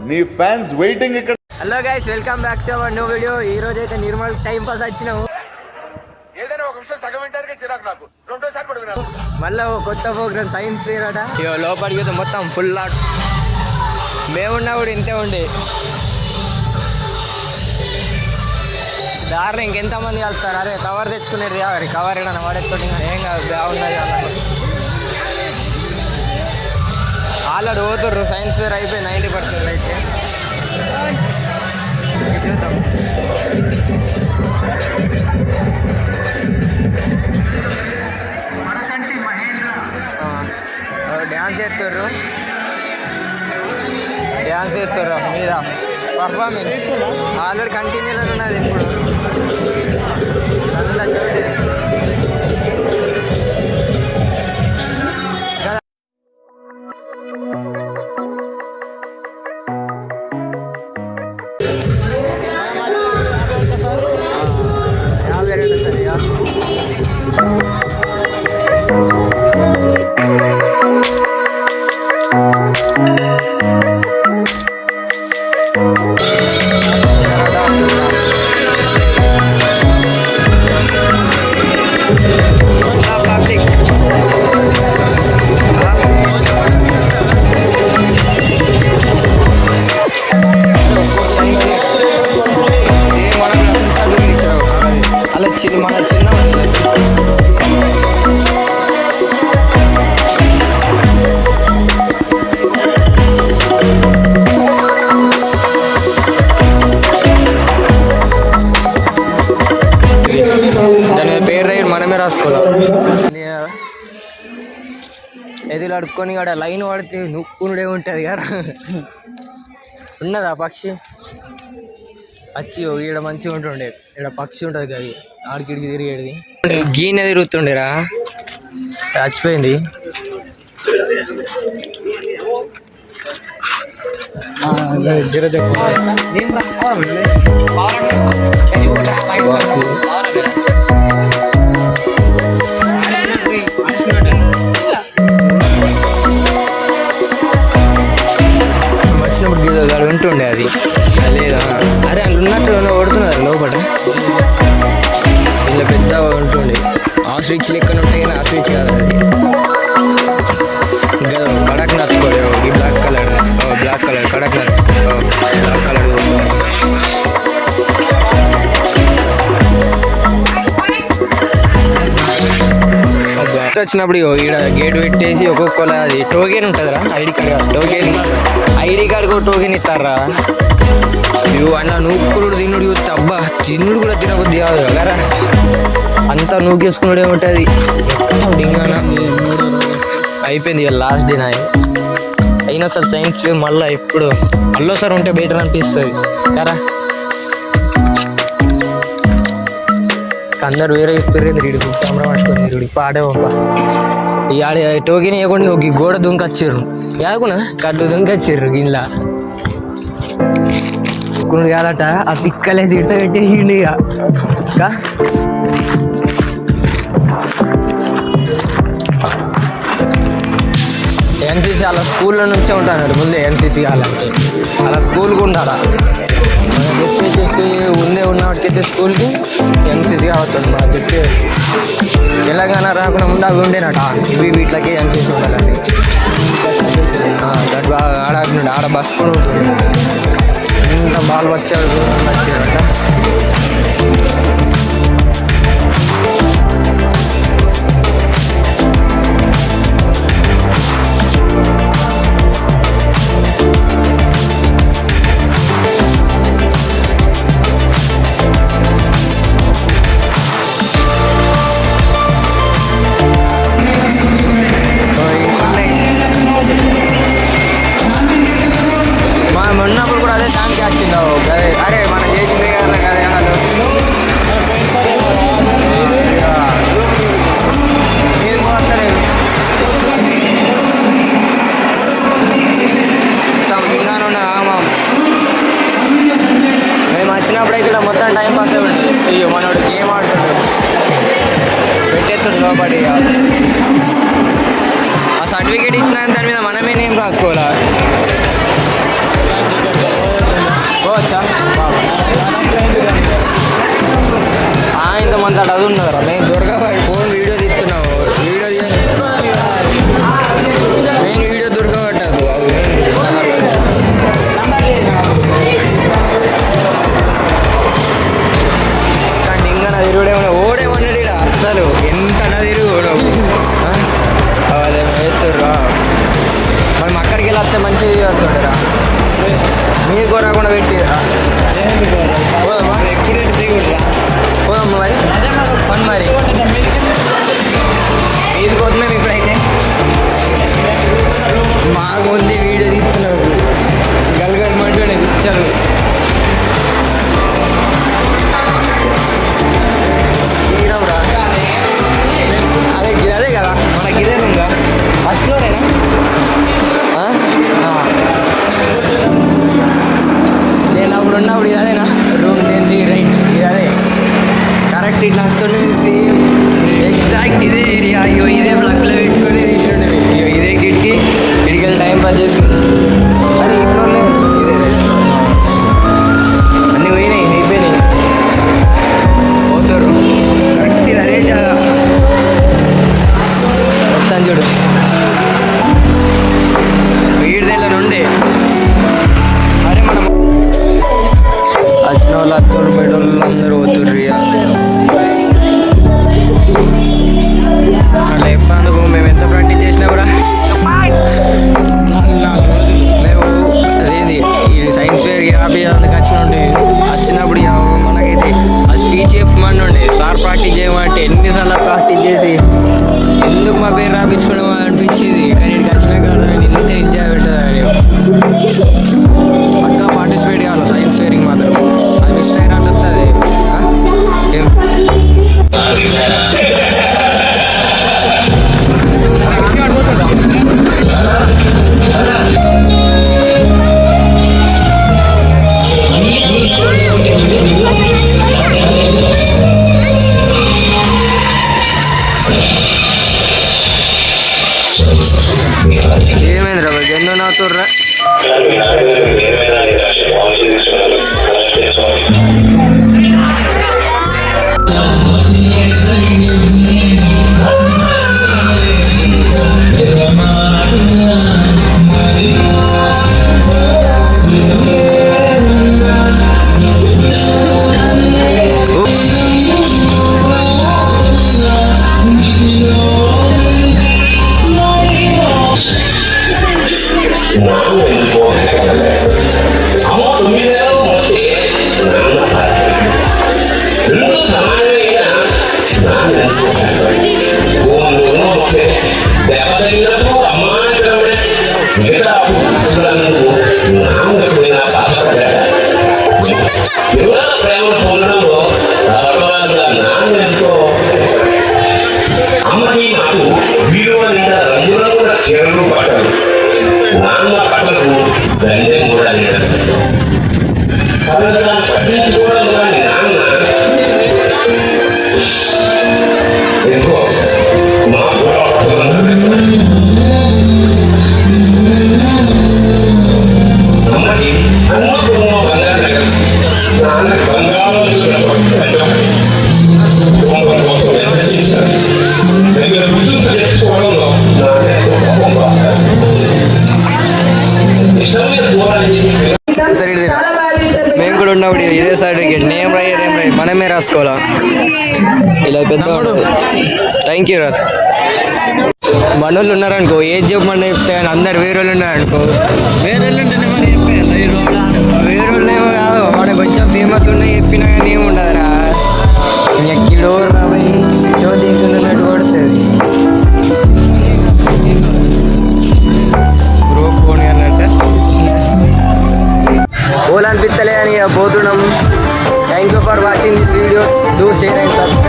నీ fans waiting ఇక్కడ. Hello guys, welcome back to our new video. ఈ రోజు అయితే నిర్మల్ టైం పాస్ వచ్చినాము. మళ్ళీ కొత్త ప్రోగ్రామ్ సైన్స్ ఫేర్ అట. లోపలికి అయితే మొత్తం ఫుల్ ఆట్. మేమున్నా కూడా ఇంతే ఉండే దారిలో ఇంకెంతమంది వెళ్తారు. అరే కవర్ తెచ్చుకునేది కావాలి, కవర్ ఏదైనా వాడేస్తోటి ఏం కాదు, బాగున్నది. ఆల్రెడీ పోతుర్రు. సైన్స్ ఫేర్ అయిపోయి 90% అయితే చూద్దాం. డ్యాన్స్ చేస్తారు మీద పర్ఫార్మెన్స్ ఆల్రెడీ కంటిన్యూలో ఉన్నది. ఇప్పుడు అంతా చూడండి. మన చిన్న దాని పేరు రైడ్ మనమే రాసుకోవాలి. ఎదురు అడుక్కొని ఆడ లైన్ పడితే నొక్కునుడే ఉంటుంది కదా. ఉన్నదా పక్షి వచ్చి ఈడ మంచిగా ఉంటుండే. ఇక్కడ పక్షి ఉంటుంది కదా, ఆడికిడికి తిరిగేది. గీనె తిరుగుతుండేరా, చచ్చిపోయింది. వచ్చినప్పుడు గీత ఉంటుండే అది లేదా. అరే అందులో ఉన్నట్టు ఓడుతున్నారు లోపల. ఇలా పెద్ద ఉంటుండే ఆస్ట్రిచ్ లెక్కన ఉంటాయి కానీ ఆస్ట్రిచ్ కాదండి. ఇంకా కడక్నాథ్ కూడా ఈ black colour Kadaknath black colour. వచ్చినప్పుడు ఈడ గేట్ పెట్టేసి ఒక్కొక్కల అది టోకెన్ ఉంటుందిరా. ఐడి కార్డుకు టోకెన్ ఇస్తారా. ఇవి అన్న నూక్కుడు తిన్నుడు చూస్తే అబ్బా తిన్నుడు కూడా తినబుద్ధి కాదు కదా. అంతా నూకేసుకున్నాడు ఏముంటుంది. డింగానా అయిపోయింది ఇక లాస్ట్ డే నాయ. అయినా సార్ సైన్స్ మళ్ళీ ఇప్పుడు సార్ ఉంటే బెటర్ అనిపిస్తుంది కదా. అందరు వేరే ఇస్తారు. వీడికి కెమెరా పట్టుకుంది వీడి పాడే ఈ ఆడ టోకెన్ ఇవ్వకుండా ఒక గోడ దుంకొచ్చారు. యాకున్నా కట్టు దుంకొచ్చారు. గిన్నెలా కొన్ని కాదట. ఆ పిక్కలే చిడత పెట్టేసిండు. ఇక ఎన్సీసీ అలా స్కూల్లో నుంచే ఉంటాడు ముందే. ఎన్సీసీ కావాలంటే అలా స్కూల్కి ఉండాలా. చెప్పేసి ఉండే ఉన్నవాటికైతే స్కూల్కి ఎన్సీసీ కావద్దు. మనకు చెప్పే తెలంగాణ రాకుండా ముందు అవి ఉండేనట. ఇవి వీటికి ఎన్సీసీ ఉండాలండి. గట్ బాగా ఆడ బస్ కూడా ఉంటుంది. ఇంత బాల్ వచ్చాడు వచ్చాడట. మొన్నప్పుడు కూడా అదే దానికి వచ్చింది. అరే మనం చేసింది కదా కదా. మీరు పోతలేదు ఇంకానే ఉన్నా. మేము వచ్చినప్పుడు అయితే మొత్తం టైం పాస్ అయ్యి అయ్యో మనోడు గేమ్ ఆడుతుంటాడు. పెట్టేస్తాడు లోపడి. ఆ సర్టిఫికేట్ ఇచ్చిన దాని మీద మనమే నేమ్ రాసుకోవాలా. పోవచ్చా బాబా ఇంతమంది అటు అది ఉన్నదిరా మేము దొరకబడి ఫోన్ వీడియో తీస్తున్నాము వీడియో మెయిన్ వీడియో దొరకబట్టదు అది కానీ ఇంకా నా తిరుగుడేమన్నా ఓడేమన్నాడు ఇక్కడ అస్సలు ఎంత నా తిరుగు అదేమో ఎత్తుర్రా మనం అక్కడికి వెళ్ళి వస్తే మంచిగా వస్తుండరా మీకు రాకుండా పెట్టిరా పోదాం మరి ఫన్ మరి ఇది పోతున్నాం ఇప్పుడైతే మాకు ఉంది వీడియో తీస్తున్నారు గలగలమంటూనే పిచ్చరు తీరంరా అదే అదే కదా మనకి ఇదే రూమ్గా ఫస్ట్ ఫ్లోరేనా నేను అప్పుడు ఉన్నప్పుడు ఇది అదేనా రూమ్ 10 రైట్ ఇది అదే కరెక్ట్ ఇట్లా వస్తుండే సేమ్ ఎగ్జాక్ట్ ఇదే ఏరియా అయ్యో ఇదే ప్లగ్లో పెట్టుకొని తీసుకుంటే అయ్యో ఇదే కిటికి ఇడికెళ్ళి టైం పాస్ చేసుకుంటాం అరే ఈ ఫ్లోర్లో ఇదే అన్నీ పోయినాయి అయిపోయినాయి పోతారు కరెక్ట్ ఇది అదే చాలా మొత్తం చూడు వీడిదెళ్ళ నుండి అరే మనం వచ్చిన వాళ్ళు అత్తూరు మెడోళ్ళు అందరూ పోతుర్రు అట్లా చెప్పేందుకు మేము ఎంత ప్రాక్టీస్ చేసినా కూడా మేము అదేంది ఇది సైన్స్ ఫేర్కి హ్యాపీ అందుకు వచ్చినప్పుడు మనకైతే ఆ స్పీచ్ చెప్పమని సార్ ప్రాక్టీస్ చేయమంటే ఎన్నిసార్లు ప్రాక్టీస్ చేసి ఎందుకు మా పేరు రాపించుకోవడం అనిపించేది కానీ ఇక్కడికి వచ్చినా కదా ఇంత ఎంజాయ్ పెట్టదని పక్కా పార్టిసిపేట్ చేయాలి సైన్స్ ఫేర్కి మాత్రం అది మిస్ అయినట్టు వస్తుంది ఏం ఏమైంది రా ఎందుకు నాతుర్రా మేము కూడా ఉన్నప్పుడు ఇదే సర్టిఫికేట్ నేమ్ రాయి మనమే రాసుకోవాలా ఇలా పెద్ద థ్యాంక్ యూ రా మనోళ్ళు ఉన్నారనుకో ఏది చెప్పమని చెప్తే కానీ అందరు వేరే వాళ్ళు ఉన్నారనుకో వేరే వాళ్ళు ఏమో కాదు మనకు కొంచెం ఫేమస్ ఉన్నాయి చెప్పినా కానీ ఏమి ఉండదురా ఎక్కిడో రాబోయి చోదీకున్నట్టు కొడుతుంది బ్రో ఫోన్ అన్నట్టు ఓలా అనిపిస్తలే అని పోతున్నాం thank you for watching this video do share and subscribe